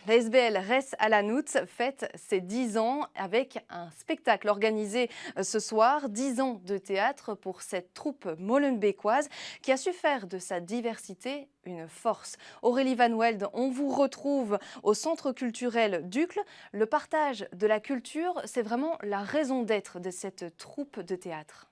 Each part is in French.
La SBL Res Alanout fête ses 10 ans avec un spectacle organisé ce soir. 10 ans de théâtre pour cette troupe molenbeekoise qui a su faire de sa diversité une force. Aurélie Van Welde, on vous retrouve au Centre culturel d'Uccle. Le partage de la culture, c'est vraiment la raison d'être de cette troupe de théâtre.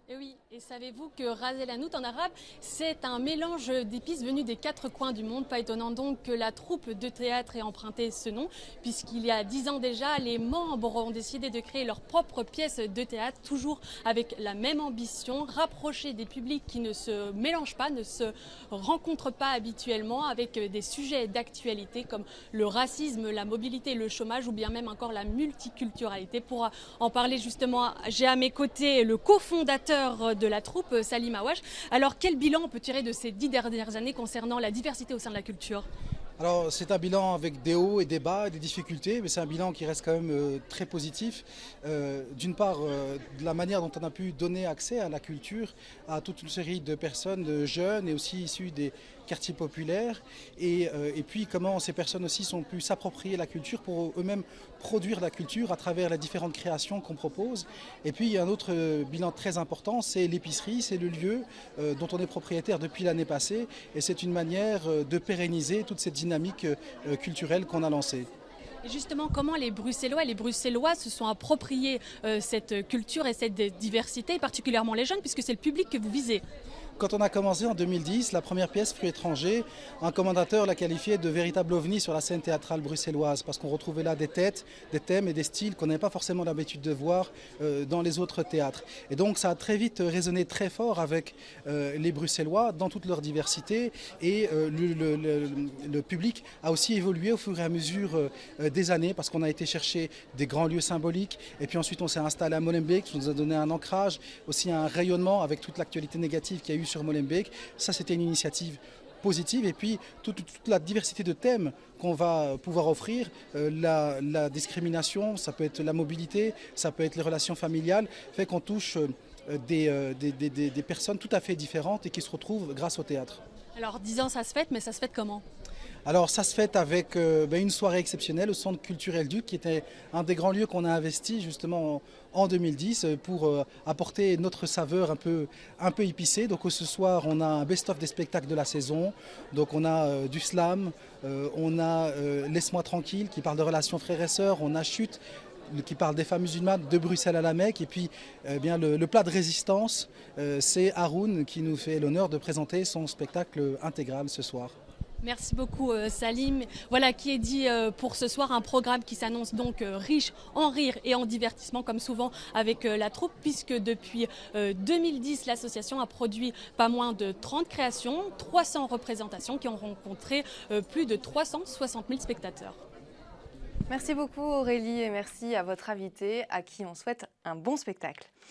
Et oui, et savez-vous que Ras El Hanout en arabe, c'est un mélange d'épices venus des 4 coins du monde. Pas étonnant donc que la troupe de théâtre ait emprunté ce nom, puisqu'il y a 10 ans déjà, les membres ont décidé de créer leur propre pièce de théâtre, toujours avec la même ambition, rapprocher des publics qui ne se mélangent pas, ne se rencontrent pas habituellement, avec des sujets d'actualité comme le racisme, la mobilité, le chômage ou bien même encore la multiculturalité. Pour en parler justement, j'ai à mes côtés le cofondateur de la troupe, Salim Awash. Alors quel bilan on peut tirer de ces 10 dernières années concernant la diversité au sein de la culture ? Alors c'est un bilan avec des hauts et des bas, des difficultés, mais c'est un bilan qui reste quand même très positif. D'une part, de la manière dont on a pu donner accès à la culture à toute une série de personnes, de jeunes et aussi issus des quartiers populaires, et puis comment ces personnes aussi ont pu s'approprier la culture pour eux-mêmes produire la culture à travers les différentes créations qu'on propose. Et puis il y a un autre bilan très important, c'est l'épicerie, c'est le lieu dont on est propriétaire depuis l'année passée, et c'est une manière de pérenniser toute cette dynamique culturelle qu'on a lancée. Et justement, comment les Bruxellois et les Bruxelloises se sont appropriés cette culture et cette diversité, et particulièrement les jeunes, puisque c'est le public que vous visez ? Quand on a commencé en 2010, la première pièce Fruits étrangers, un commentateur l'a qualifiée de véritable ovni sur la scène théâtrale bruxelloise, parce qu'on retrouvait là des têtes, des thèmes et des styles qu'on n'avait pas forcément l'habitude de voir dans les autres théâtres. Et donc ça a très vite résonné très fort avec les Bruxellois dans toute leur diversité, et le public a aussi évolué au fur et à mesure des années, parce qu'on a été chercher des grands lieux symboliques, et puis ensuite on s'est installé à Molenbeek, qui nous a donné un ancrage, aussi un rayonnement avec toute l'actualité négative qu'il y a eu sur Molenbeek. Ça, c'était une initiative positive, et puis toute la diversité de thèmes qu'on va pouvoir offrir, la discrimination, ça peut être la mobilité, ça peut être les relations familiales, fait qu'on touche des personnes tout à fait différentes et qui se retrouvent grâce au théâtre. Alors 10 ans ça se fête, mais ça se fête comment ? Alors ça se fait avec une soirée exceptionnelle au Centre culturel d'Uccle, qui était un des grands lieux qu'on a investi justement en 2010 pour apporter notre saveur un peu épicée. Donc ce soir on a un best-of des spectacles de la saison. Donc on a du slam, on a Laisse-moi tranquille qui parle de relations frères et sœurs, on a Chute qui parle des femmes musulmanes de Bruxelles à la Mecque, et puis le plat de résistance, c'est Haroun qui nous fait l'honneur de présenter son spectacle intégral ce soir. Merci beaucoup Salim. Voilà qui est dit pour ce soir, un programme qui s'annonce donc riche en rire et en divertissement comme souvent avec la troupe, puisque depuis 2010 l'association a produit pas moins de 30 créations, 300 représentations qui ont rencontré plus de 360 000 spectateurs. Merci beaucoup Aurélie et merci à votre invité à qui on souhaite un bon spectacle.